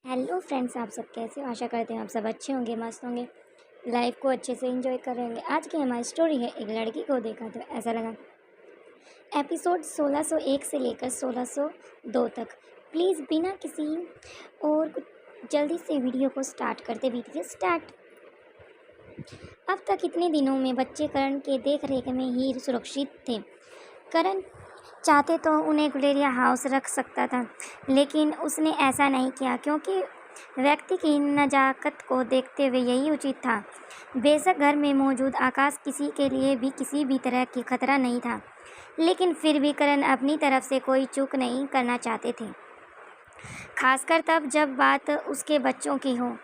Hello friends, आप सब कैसे हो? आशा करते हैं आप सब अच्छे होंगे, मस्त होंगे, लाइफ को अच्छे से एंजॉय कर रहे होंगे। आज की हमारी स्टोरी है, एक लड़की को देखा तो ऐसा लगा। एपिसोड 1601 से लेकर 1602 तक। प्लीज़ बिना किसी और कुछ जल्दी से वीडियो को स्टार्ट करते वीडियो स्टार्ट। अब तक इतने दिनों में बच्चे करण के देख रेख में ही सुरक्षित थे। करण चाहते तो उन्हें गुलेरिया हाउस रख सकता था, लेकिन उसने ऐसा नहीं किया क्योंकि व्यक्ति की नजाकत को देखते हुए यही उचित था। बेशक घर में मौजूद आकाश किसी के लिए भी किसी भी तरह की खतरा नहीं था, लेकिन फिर भी करण अपनी तरफ से कोई चूक नहीं करना चाहते थे, खासकर तब जब बात उसके बच्चों की हो।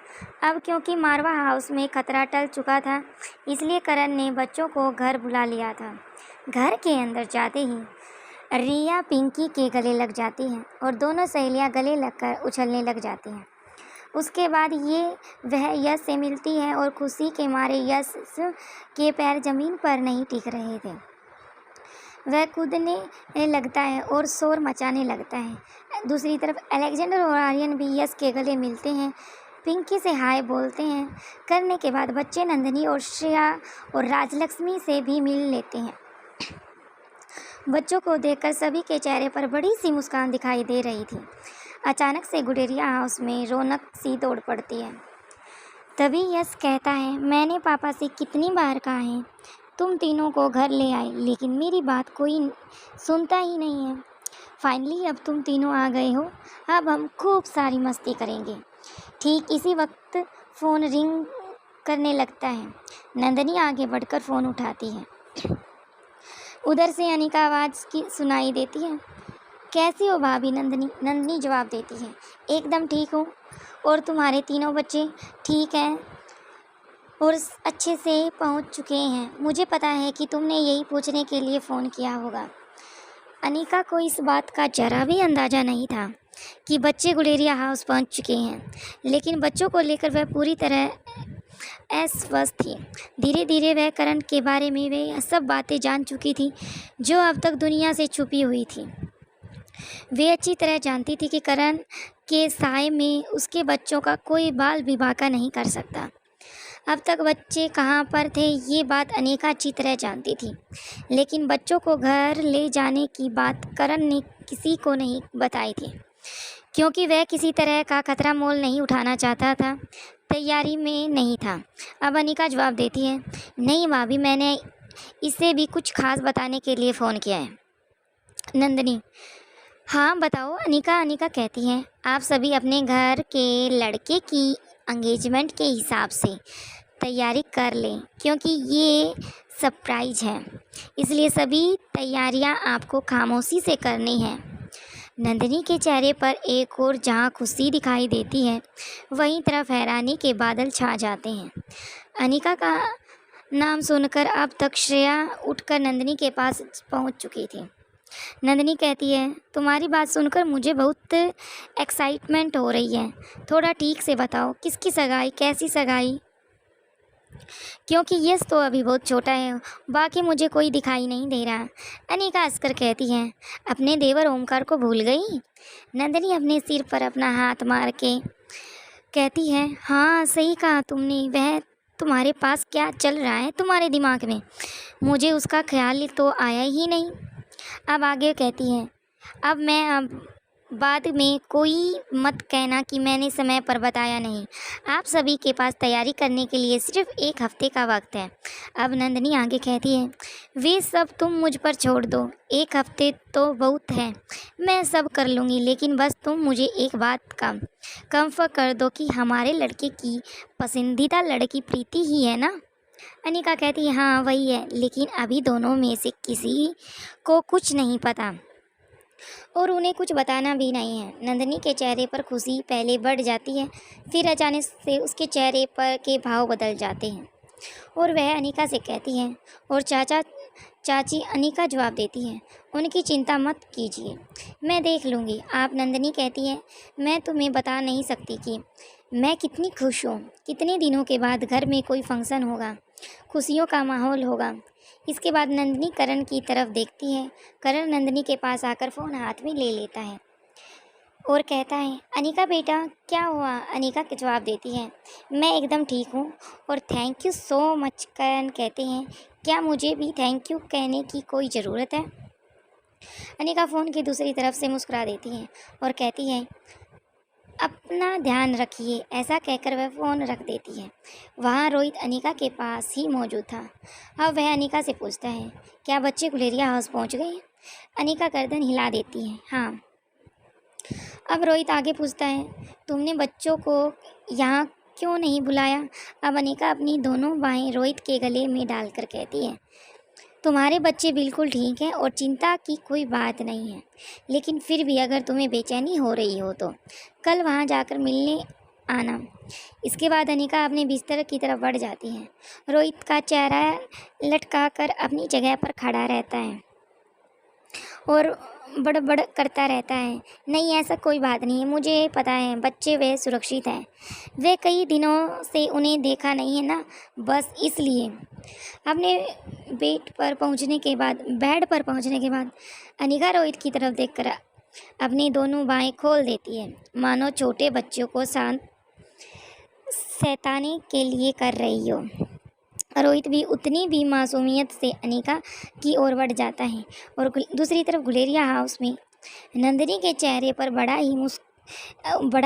अब क्योंकि मारवा हाउस में खतरा टल चुका था, इसलिए करण ने बच्चों को घर बुला लिया था। घर के अंदर जाते ही रिया पिंकी के गले लग जाती हैं और दोनों सहेलियां गले लगकर उछलने लग जाती हैं। उसके बाद वह यश से मिलती है और खुशी के मारे यश के पैर जमीन पर नहीं टिक रहे थे। वह कूदने लगता है और शोर मचाने लगता है। दूसरी तरफ अलेक्जेंडर और आर्यन भी यश के गले मिलते हैं, पिंकी से हाय बोलते हैं। करने के बाद बच्चे नंदिनी और श्रेया और राजलक्ष्मी से भी मिल लेते हैं। बच्चों को देखकर सभी के चेहरे पर बड़ी सी मुस्कान दिखाई दे रही थी। अचानक से गुलेरिया हाउस में रौनक सी दौड़ पड़ती है। तभी यश कहता है, मैंने पापा से कितनी बार कहा है तुम तीनों को घर ले आए, लेकिन मेरी बात कोई सुनता ही नहीं है। फाइनली अब तुम तीनों आ गए हो, अब हम खूब सारी मस्ती करेंगे। ठीक इसी वक्त फ़ोन रिंग करने लगता है। नंदिनी आगे बढ़कर फ़ोन उठाती है। उधर से अनिका आवाज़ की सुनाई देती है। कैसी हो भाभी? नंदिनी जवाब देती है, एकदम ठीक हूँ। और तुम्हारे तीनों बच्चे ठीक हैं और अच्छे से पहुँच चुके हैं? मुझे पता है कि तुमने यही पूछने के लिए फ़ोन किया होगा। अनिका को इस बात का जरा भी अंदाज़ा नहीं था कि बच्चे गुलेरिया हाउस पहुँच चुके हैं, लेकिन बच्चों को लेकर वह पूरी तरह अस्वस्थ थी। धीरे धीरे वह करण के बारे में वे सब बातें जान चुकी थी जो अब तक दुनिया से छुपी हुई थी। वे अच्छी तरह जानती थी कि करण के साय में उसके बच्चों का कोई बाल विवाह नहीं कर सकता। अब तक बच्चे कहाँ पर थे ये बात अनेका अच्छी तरह जानती थी, लेकिन बच्चों को घर ले जाने की बात करण ने किसी को नहीं बताई थी, क्योंकि वह किसी तरह का खतरा मोल नहीं उठाना चाहता था, तैयारी में नहीं था। अब अनिका जवाब देती है, नहीं भाभी, मैंने इसे भी कुछ खास बताने के लिए फ़ोन किया है। नंदिनी, हाँ बताओ। अनिका कहती है, आप सभी अपने घर के लड़के की एंगेजमेंट के हिसाब से तैयारी कर लें, क्योंकि ये सरप्राइज है, इसलिए सभी तैयारियां आपको खामोशी से करनी है। नंदिनी के चेहरे पर एक और जहाँ खुशी दिखाई देती है, वहीं तरफ हैरानी के बादल छा जाते हैं। अनिका का नाम सुनकर अब तक श्रेया उठकर नंदिनी के पास पहुंच चुकी थी। नंदिनी कहती है, तुम्हारी बात सुनकर मुझे बहुत एक्साइटमेंट हो रही है। थोड़ा ठीक से बताओ, किसकी सगाई, कैसी सगाई? क्योंकि यश तो अभी बहुत छोटा है, बाकी मुझे कोई दिखाई नहीं दे रहा। अनिका हंसकर कहती है, अपने देवर ओमकार को भूल गई? नंदिनी अपने सिर पर अपना हाथ मार के कहती है, हाँ सही कहा तुमने। वह तुम्हारे पास क्या चल रहा है तुम्हारे दिमाग में? मुझे उसका ख्याल तो आया ही नहीं। अब आगे कहती है, अब बाद में कोई मत कहना कि मैंने समय पर बताया नहीं। आप सभी के पास तैयारी करने के लिए सिर्फ 1 हफ्ते का वक्त है। अब नंदिनी आगे कहती है, वे सब तुम मुझ पर छोड़ दो, 1 हफ्ते तो बहुत है, मैं सब कर लूँगी, लेकिन बस तुम मुझे एक बात का कंफर्म कर दो कि हमारे लड़के की पसंदीदा लड़की प्रीति ही है ना? अनिका कहती है, हाँ वही है, लेकिन अभी दोनों में से किसी को कुछ नहीं पता और उन्हें कुछ बताना भी नहीं है। नंदिनी के चेहरे पर खुशी पहले बढ़ जाती है, फिर अचानक से उसके चेहरे पर के भाव बदल जाते हैं और वह अनिका से कहती है, और चाची? अनिका जवाब देती है, उनकी चिंता मत कीजिए, मैं देख लूँगी। आप? नंदिनी कहती है, मैं तुम्हें बता नहीं सकती कि मैं कितनी खुश हूँ। कितने दिनों के बाद घर में कोई फंक्शन होगा, खुशियों का माहौल होगा। इसके बाद नंदिनी करण की तरफ देखती है। करण नंदिनी के पास आकर फ़ोन हाथ में ले लेता है। और कहता है, अनिका बेटा क्या हुआ? अनिका के जवाब देती है, मैं एकदम ठीक हूँ। और थैंक यू सो मच करण कहते हैं, क्या मुझे भी थैंक यू कहने की कोई ज़रूरत है? अनिका फ़ोन की दूसरी तरफ से मुस्कुरा देती है और कहती है, अपना ध्यान रखिए। ऐसा कहकर वह फ़ोन रख देती है। वहाँ रोहित अनिका के पास ही मौजूद था। अब वह अनिका से पूछता है, क्या बच्चे गुलेरिया हाउस पहुँच गए? अनिका गर्दन हिला देती है, हाँ। अब रोहित आगे पूछता है, तुमने बच्चों को यहाँ क्यों नहीं बुलाया? अब अनिका अपनी दोनों बाहें रोहित के गले में डालकर कहती है, तुम्हारे बच्चे बिल्कुल ठीक हैं और चिंता की कोई बात नहीं है। लेकिन फिर भी अगर तुम्हें बेचैनी हो रही हो तो कल वहाँ जाकर मिलने आना। इसके बाद अनिका अपने बिस्तर की तरफ बढ़ जाती है। रोहित का चेहरा लटका कर अपनी जगह पर खड़ा रहता है और बड़बड़ करता रहता है, नहीं ऐसा कोई बात नहीं है, मुझे पता है बच्चे वे सुरक्षित हैं। वे कई दिनों से उन्हें देखा नहीं है ना, बस इसलिए। अपने बेड पर पहुंचने के बाद अनिका रोहित की तरफ देखकर अपनी दोनों बाहें खोल देती है, मानो छोटे बच्चों को शांत सैताने के लिए कर रही हो। रोहित भी उतनी भी मासूमियत से अनिका की ओर बढ़ जाता है और दूसरी तरफ गुलेरिया हाउस में नंदिनी के चेहरे पर बड़ा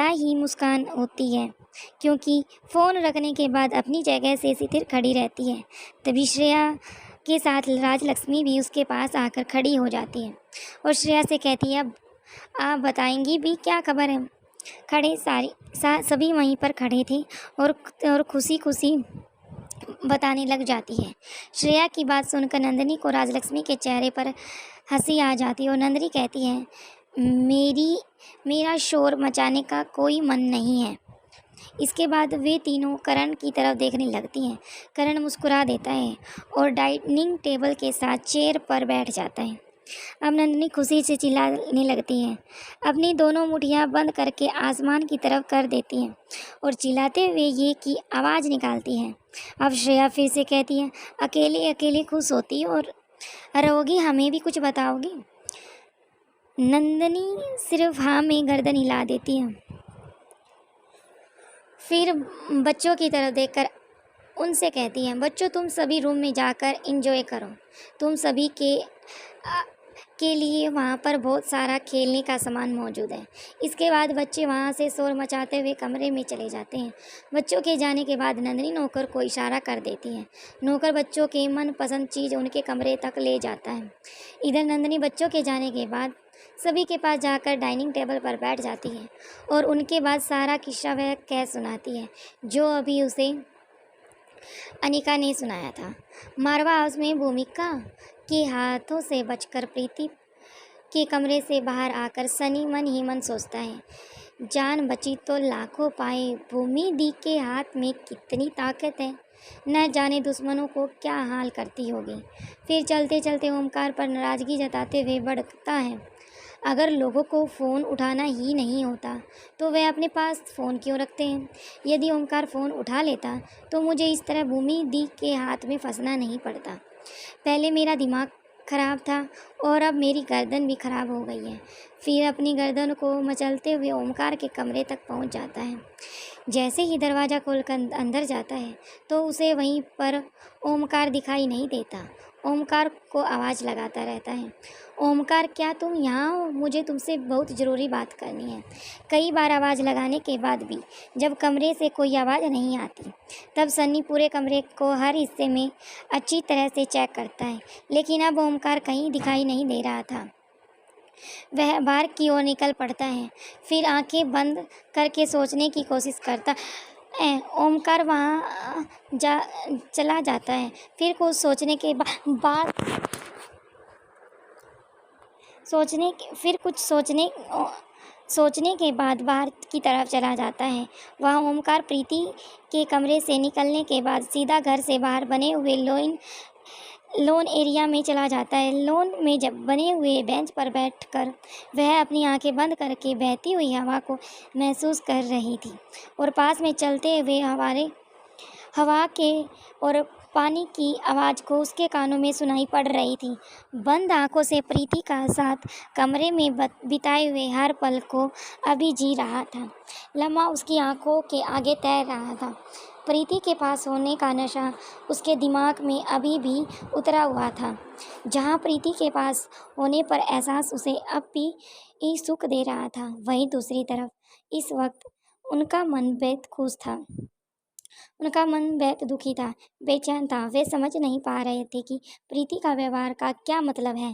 ही मुस्कान होती है, क्योंकि फ़ोन रखने के बाद अपनी जगह से स्थिर खड़ी रहती है। तभी श्रेया के साथ राजलक्ष्मी भी उसके पास आकर खड़ी हो जाती है और श्रेया से कहती है, अब आप बताएंगी भी क्या खबर है? सभी वहीं पर खड़े थे और खुशी खुशी बताने लग जाती है। श्रेया की बात सुनकर नंदिनी को राजलक्ष्मी के चेहरे पर हंसी आ जाती है और नंदिनी कहती है, मेरा शोर मचाने का कोई मन नहीं है। इसके बाद वे तीनों करण की तरफ देखने लगती हैं। करण मुस्कुरा देता है और डाइनिंग टेबल के साथ चेयर पर बैठ जाता है। अब नंदिनी खुशी से चिल्लाने लगती है, अपनी दोनों मुठ्ठियां बंद करके आसमान की तरफ कर देती हैं और चिल्लाते हुए ये की आवाज़ निकालती हैं। अब श्रेया फिर से कहती है, अकेले अकेले खुश होती और रहोगी, हमें भी कुछ बताओगी? नंदिनी सिर्फ हाँ में गर्दन हिला देती है। फिर बच्चों की तरफ देखकर उनसे कहती हैं, बच्चों तुम सभी रूम में जाकर एंजॉय करो। तुम सभी के लिए वहाँ पर बहुत सारा खेलने का सामान मौजूद है। इसके बाद बच्चे वहाँ से शोर मचाते हुए कमरे में चले जाते हैं। बच्चों के जाने के बाद नंदिनी नौकर को इशारा कर देती है। नौकर बच्चों के मनपसंद चीज़ उनके कमरे तक ले जाता है। इधर नंदिनी बच्चों के जाने के बाद सभी के पास जाकर डाइनिंग टेबल पर बैठ जाती है और उनके बाद सारा किस्सा वह कह सुनाती है जो अभी उसे अनिका ने सुनाया था। मारवा हाउस में भूमिका के हाथों से बचकर प्रीति के कमरे से बाहर आकर सनी मन ही मन सोचता है, जान बची तो लाखों पाए। भूमि दी के हाथ में कितनी ताकत है, न जाने दुश्मनों को क्या हाल करती होगी। फिर चलते चलते ओमकार पर नाराज़गी जताते हुए बढ़ता है, अगर लोगों को फ़ोन उठाना ही नहीं होता तो वे अपने पास फ़ोन क्यों रखते हैं? यदि ओमकार फ़ोन उठा लेता तो मुझे इस तरह भूमि दी के हाथ में फंसना नहीं पड़ता। पहले मेरा दिमाग ख़राब था और अब मेरी गर्दन भी ख़राब हो गई है। फिर अपनी गर्दन को मचलते हुए ओमकार के कमरे तक पहुंच जाता है। जैसे ही दरवाज़ा खोलकर अंदर जाता है तो उसे वहीं पर ओमकार दिखाई नहीं देता। ओमकार को आवाज़ लगाता रहता है, ओमकार क्या तुम यहाँ हो? मुझे तुमसे बहुत ज़रूरी बात करनी है। कई बार आवाज़ लगाने के बाद भी जब कमरे से कोई आवाज़ नहीं आती तब सन्नी पूरे कमरे को हर हिस्से में अच्छी तरह से चेक करता है, लेकिन अब ओमकार कहीं दिखाई नहीं दे रहा था। वह बाहर की ओर निकल पड़ता है, फिर आंखें बंद करके सोचने की कोशिश करता है। ओमकार वहाँ चला जाता है। फिर कुछ सोचने के बाद बाहर की तरफ चला जाता है। वहाँ ओमकार प्रीति के कमरे से निकलने के बाद सीधा घर से बाहर बने हुए लोन एरिया में चला जाता है। लोन में जब बने हुए बेंच पर बैठकर वह अपनी आंखें बंद करके बहती हुई हवा को महसूस कर रही थी और पास में चलते हुए हवा के और पानी की आवाज़ को उसके कानों में सुनाई पड़ रही थी। बंद आंखों से प्रीति का साथ कमरे में बिताए हुए हर पल को अभी जी रहा था। लम्हा उसकी आंखों के आगे तैर रहा था। प्रीति के पास होने का नशा उसके दिमाग में अभी भी उतरा हुआ था। जहाँ प्रीति के पास होने पर एहसास उसे अब भी सुख दे रहा था, वहीं दूसरी तरफ इस वक्त उनका मन बेहद खुश था। उनका मन बेहद दुखी था, बेचैन था। वे समझ नहीं पा रहे थे कि प्रीति का व्यवहार का क्या मतलब है।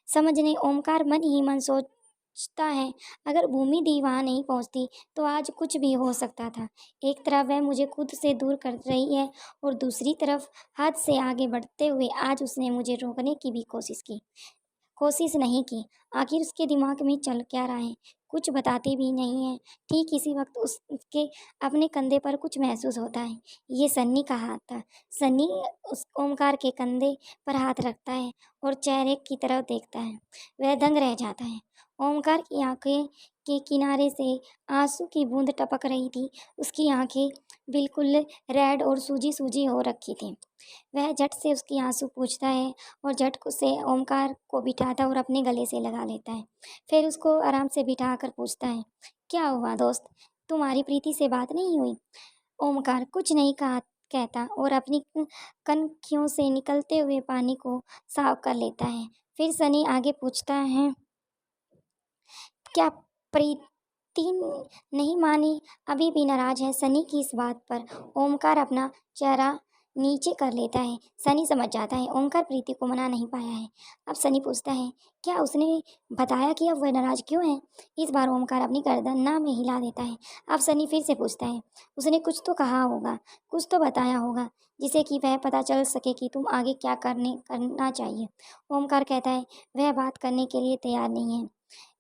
समझने ओमकार मन ही मन सोचता है, अगर भूमि दी वहां नहीं पहुंचती तो आज कुछ भी हो सकता था। एक तरफ वह मुझे खुद से दूर कर रही है और दूसरी तरफ हद से आगे बढ़ते हुए आज उसने मुझे रोकने की भी कोशिश नहीं की। आखिर उसके दिमाग में चल क्या रहा है, कुछ बताते भी नहीं है। ठीक इसी वक्त उसके अपने कंधे पर कुछ महसूस होता है। ये सन्नी का हाथ था। सन्नी उस ओमकार के कंधे पर हाथ रखता है और चेहरे की तरफ देखता है। वह दंग रह जाता है। ओमकार की आंखें के किनारे से आंसू की बूंद टपक रही थी। उसकी आंखें बिल्कुल रेड और सूजी सूजी हो रखी थी। वह झट से उसकी आंसू पूछता है और झट से ओमकार को बिठाता और अपने गले से लगा लेता है। फिर उसको आराम से बिठाकर पूछता है, क्या हुआ दोस्त, तुम्हारी प्रीति से बात नहीं हुई? ओमकार कुछ नहीं कहा कहता और अपनी कनखियों से निकलते हुए पानी को साफ कर लेता है। फिर सनी आगे पूछता है, क्या प्रीति नहीं मानी, अभी भी नाराज है? सनी की इस बात पर ओमकार अपना चेहरा नीचे कर लेता है। सनी समझ जाता है ओमकार प्रीति को मना नहीं पाया है। अब सनी पूछता है, क्या उसने बताया कि अब वह नाराज क्यों है? इस बार ओमकार अपनी गर्दन ना में हिला देता है। अब सनी फिर से पूछता है, उसने कुछ तो कहा होगा, कुछ तो बताया होगा जिसे कि वह पता चल सके कि तुम आगे क्या करना चाहिए। ओमकार कहता है, वह बात करने के लिए तैयार नहीं है।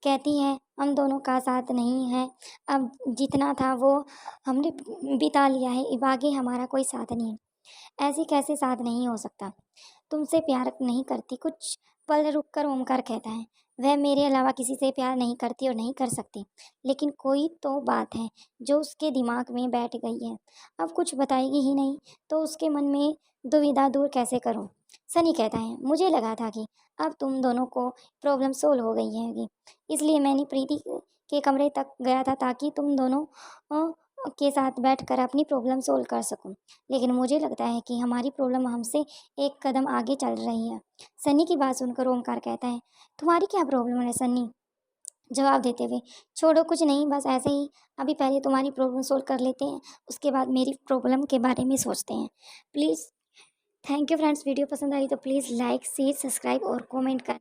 कहती है, हम दोनों का साथ नहीं है, अब जितना था वो हमने बिता लिया है, अब आगे हमारा कोई साथ नहीं है। ऐसे कैसे साथ नहीं हो सकता? तुमसे प्यार नहीं करती? कुछ पल रुककर ओमकार कहता है, वह मेरे अलावा किसी से प्यार नहीं करती और नहीं कर सकती, लेकिन कोई तो बात है जो उसके दिमाग में बैठ गई है। अब कुछ बताएगी ही नहीं तो उसके मन में दुविधा दूर कैसे करूं? सनी कहता है, मुझे लगा था कि अब तुम दोनों को प्रॉब्लम सोल्व हो गई है, इसलिए मैंने प्रीति के कमरे तक गया था ताकि तुम दोनों के साथ बैठकर अपनी प्रॉब्लम सोल्व कर सकूं। लेकिन मुझे लगता है कि हमारी प्रॉब्लम हमसे एक कदम आगे चल रही है। सन्नी की बात सुनकर ओमकार कहता है, तुम्हारी क्या प्रॉब्लम है सन्नी? जवाब देते हुए, छोड़ो कुछ नहीं, बस ऐसे ही, अभी पहले तुम्हारी प्रॉब्लम सोल्व कर लेते हैं, उसके बाद मेरी प्रॉब्लम के बारे में सोचते हैं। Please, thank you friends. Video पसंद आई तो प्लीज़ लाइक शेयर सब्सक्राइब और कमेंट कर